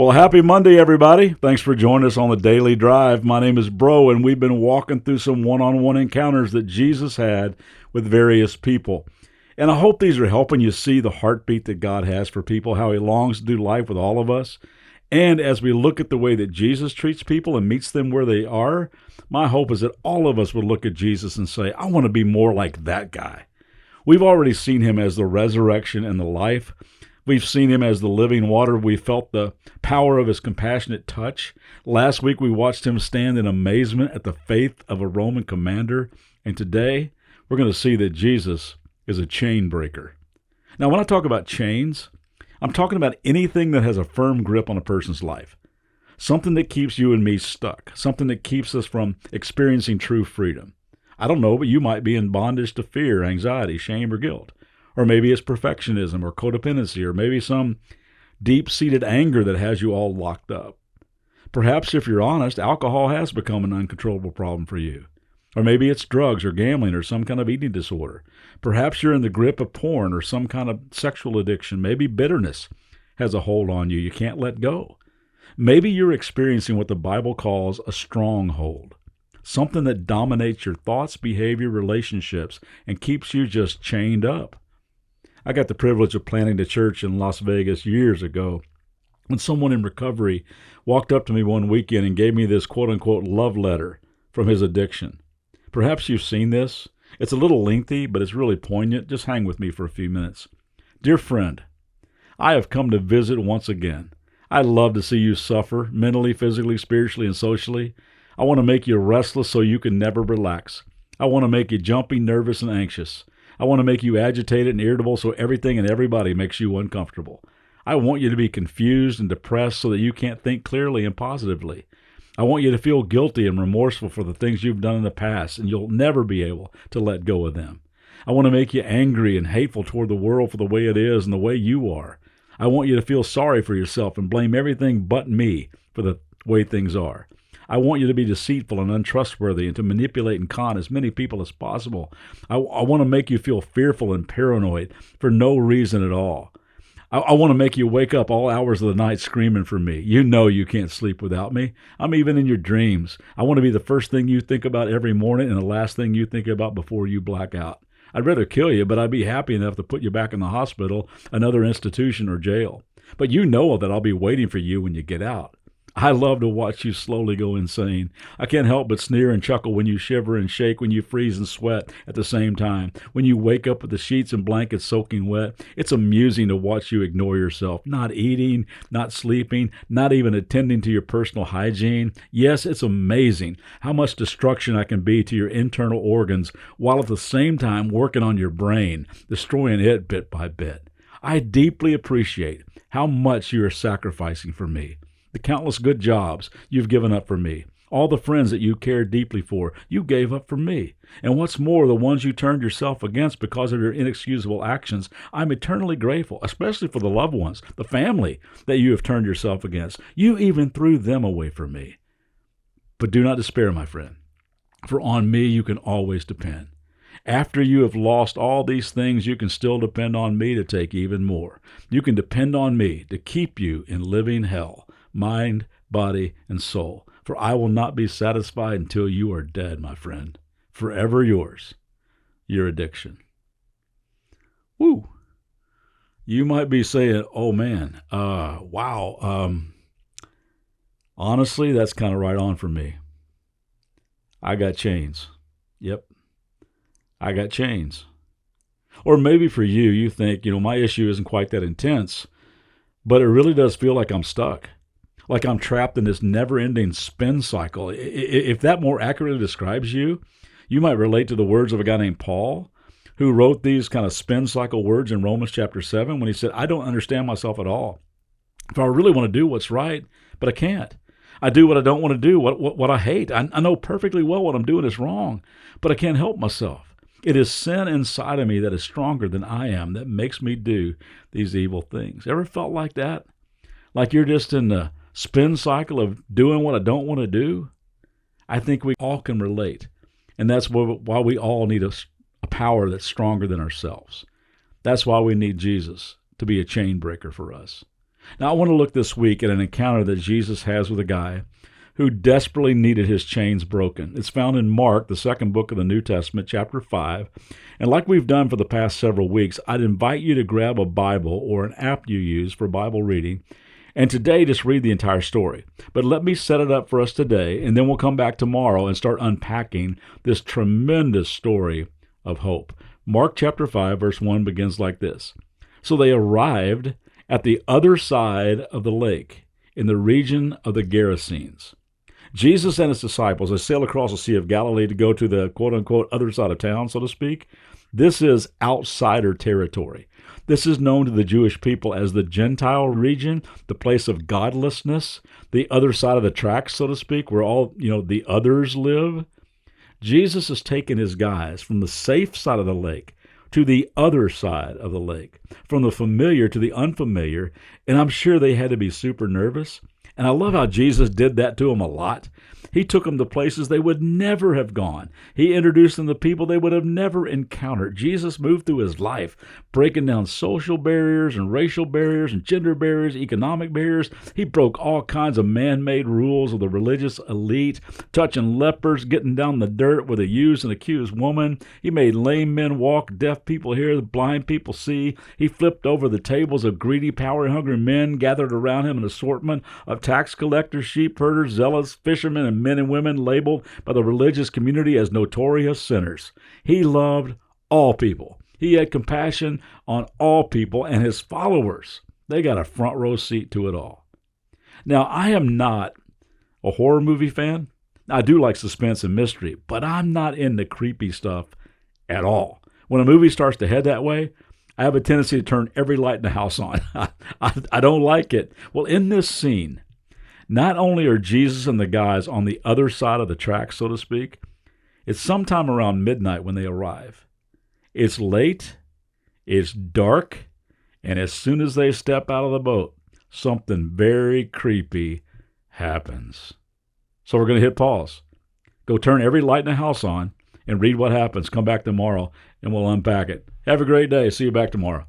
Well, happy Monday, everybody. Thanks for joining us on the Daily Drive. My name is Breaux, and we've been walking through some one-on-one encounters that Jesus had with various people. And I hope these are helping you see the heartbeat that God has for people, how he longs to do life with all of us. And as we look at the way that Jesus treats people and meets them where they are, my hope is that all of us would look at Jesus and say, I want to be more like that guy. We've already seen him as the resurrection and the life. We've seen him as the living water. We felt the power of his compassionate touch. Last week, we watched him stand in amazement at the faith of a Roman commander. And today, we're going to see that Jesus is a chain breaker. Now, when I talk about chains, I'm talking about anything that has a firm grip on a person's life. Something that keeps you and me stuck. Something that keeps us from experiencing true freedom. I don't know, but you might be in bondage to fear, anxiety, shame, or guilt. Or maybe it's perfectionism or codependency, or maybe some deep-seated anger that has you all locked up. Perhaps, if you're honest, alcohol has become an uncontrollable problem for you. Or maybe it's drugs or gambling or some kind of eating disorder. Perhaps you're in the grip of porn or some kind of sexual addiction. Maybe bitterness has a hold on you. You can't let go. Maybe you're experiencing what the Bible calls a stronghold. Something that dominates your thoughts, behavior, relationships, and keeps you just chained up. I got the privilege of planting a church in Las Vegas years ago when someone in recovery walked up to me one weekend and gave me this quote-unquote love letter from his addiction. Perhaps you've seen this. It's a little lengthy, but it's really poignant. Just hang with me for a few minutes. Dear friend, I have come to visit once again. I love to see you suffer, mentally, physically, spiritually, and socially. I want to make you restless so you can never relax. I want to make you jumpy, nervous, and anxious. I want to make you agitated and irritable so everything and everybody makes you uncomfortable. I want you to be confused and depressed so that you can't think clearly and positively. I want you to feel guilty and remorseful for the things you've done in the past, and you'll never be able to let go of them. I want to make you angry and hateful toward the world for the way it is and the way you are. I want you to feel sorry for yourself and blame everything but me for the way things are. I want you to be deceitful and untrustworthy and to manipulate and con as many people as possible. I want to make you feel fearful and paranoid for no reason at all. I want to make you wake up all hours of the night screaming for me. You know you can't sleep without me. I'm even in your dreams. I want to be the first thing you think about every morning and the last thing you think about before you black out. I'd rather kill you, but I'd be happy enough to put you back in the hospital, another institution, or jail. But you know that I'll be waiting for you when you get out. I love to watch you slowly go insane. I can't help but sneer and chuckle when you shiver and shake, when you freeze and sweat at the same time, when you wake up with the sheets and blankets soaking wet. It's amusing to watch you ignore yourself, not eating, not sleeping, not even attending to your personal hygiene. Yes, it's amazing how much destruction I can be to your internal organs while at the same time working on your brain, destroying it bit by bit. I deeply appreciate how much you are sacrificing for me. The countless good jobs you've given up for me, all the friends that you cared deeply for, you gave up for me. And what's more, the ones you turned yourself against because of your inexcusable actions, I'm eternally grateful, especially for the loved ones, the family that you have turned yourself against. You even threw them away from me. But do not despair, my friend, for on me you can always depend. After you have lost all these things, you can still depend on me to take even more. You can depend on me to keep you in living hell. Mind, body, and soul. For I will not be satisfied until you are dead, my friend. Forever yours, your addiction. Woo! You might be saying, oh man, wow. Honestly, that's kind of right on for me. I got chains. Yep. I got chains. Or maybe for you, you think, my issue isn't quite that intense, but it really does feel like I'm stuck. Like I'm trapped in this never-ending spin cycle. If that more accurately describes you, you might relate to the words of a guy named Paul, who wrote these kind of spin cycle words in Romans chapter 7 when he said, I don't understand myself at all. If I really want to do what's right, but I can't. I do what I don't want to do, what I hate. I know perfectly well what I'm doing is wrong, but I can't help myself. It is sin inside of me that is stronger than I am that makes me do these evil things. Ever felt like that? Like you're just in the spin cycle of doing what I don't want to do? I think we all can relate. And that's why we all need a power that's stronger than ourselves. That's why we need Jesus to be a chain breaker for us. Now, I want to look this week at an encounter that Jesus has with a guy who desperately needed his chains broken. It's found in Mark, the second book of the New Testament, chapter 5. And like we've done for the past several weeks, I'd invite you to grab a Bible or an app you use for Bible reading, and today just read the entire story. But let me set it up for us today, and then we'll come back tomorrow and start unpacking this tremendous story of hope. Mark chapter 5, verse 1 begins like this. So they arrived at the other side of the lake, in the region of the Gerasenes. Jesus and his disciples, they sail across the Sea of Galilee to go to the quote-unquote other side of town, so to speak. This is outsider territory. This is known to the Jewish people as the Gentile region, the place of godlessness, the other side of the tracks, so to speak, where all, the others live. Jesus has taken his guys from the safe side of the lake to the other side of the lake, from the familiar to the unfamiliar, and I'm sure they had to be super nervous. And I love how Jesus did that to them a lot. He took them to places they would never have gone. He introduced them to people they would have never encountered. Jesus moved through his life, breaking down social barriers and racial barriers and gender barriers, economic barriers. He broke all kinds of man-made rules of the religious elite, touching lepers, getting down the dirt with a used and accused woman. He made lame men walk, deaf people hear, blind people see. He flipped over the tables of greedy, power-hungry men gathered around him, an assortment of tax collectors, sheep herders, zealots, fishermen, and men and women labeled by the religious community as notorious sinners. He loved all people. He had compassion on all people, and his followers, they got a front row seat to it all. Now, I am not a horror movie fan. I do like suspense and mystery, but I'm not into creepy stuff at all. When a movie starts to head that way, I have a tendency to turn every light in the house on. I don't like it. Well, in this scene, not only are Jesus and the guys on the other side of the tracks, so to speak, it's sometime around midnight when they arrive. It's late, it's dark, and as soon as they step out of the boat, something very creepy happens. So we're going to hit pause. Go turn every light in the house on and read what happens. Come back tomorrow and we'll unpack it. Have a great day. See you back tomorrow.